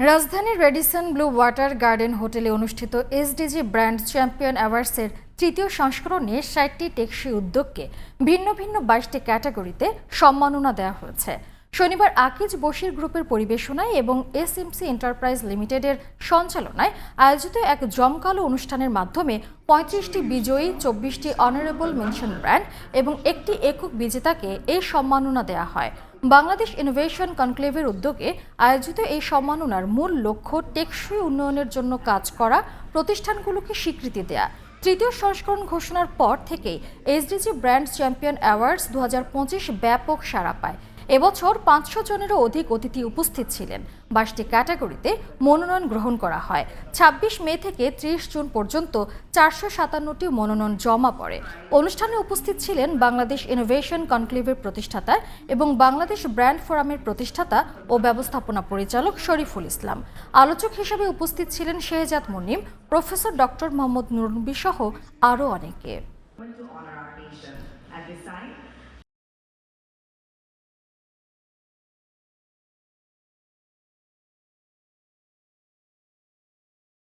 রাজধানীর Radisson blue water garden হোটেলে অনুষ্ঠিত এসডিজি ব্র্যান্ড চ্যাম্পিয়ন অ্যাওয়ার্ডসের তৃতীয় সংস্করণে ৬০টি টেকসই উদ্যোগকে ভিন্ন ভিন্ন ২২টি ক্যাটাগরিতে সম্মাননা দেওয়া হয়েছে। শনিবার আকিজ বশির গ্রুপের পরিবেশনায় এবং এসএমসি এন্টারপ্রাইজ লিমিটেডের সঞ্চালনায় আয়োজিত এক জমকালো অনুষ্ঠানের মাধ্যমে ৩৫টি বিজয়ী, ২৪টি অনারেবল মেনশন ব্র্যান্ড এবং একটি একক বিজেতাকে এই সম্মাননা দেওয়া হয়। বাংলাদেশ ইনোভেশন কনক্লেভের উদ্যোগে আয়োজিত এই সম্মাননার মূল লক্ষ্য টেকসই উন্নয়নের জন্য কাজ করা প্রতিষ্ঠানগুলোকে স্বীকৃতি দেয়া। তৃতীয় সংস্করণ ঘোষণার পর থেকেই এসডিজি ব্র্যান্ড চ্যাম্পিয়ন অ্যাওয়ার্ডস ২০২৫ ব্যাপক সাড়া পায়। এবছর ৫০০ জনেরও অধিক অতিথি উপস্থিত ছিলেন। ২২টি ক্যাটাগরিতে মনোনয়ন গ্রহণ করা হয়। ২৬ মে থেকে ৩০ জুন পর্যন্ত ৪৫৭টি মনোনয়ন জমা পড়ে। অনুষ্ঠানে উপস্থিত ছিলেন বাংলাদেশ ইনোভেশন কনক্লেভের প্রতিষ্ঠাতা এবং বাংলাদেশ ব্র্যান্ড ফোরামের প্রতিষ্ঠাতা ও ব্যবস্থাপনা পরিচালক শরীফুল ইসলাম। আলোচক হিসেবে উপস্থিত ছিলেন শেহজাদ মুনিম, প্রফেসর ডক্টর মোহাম্মদ নুরনবী সহ আরও অনেকে।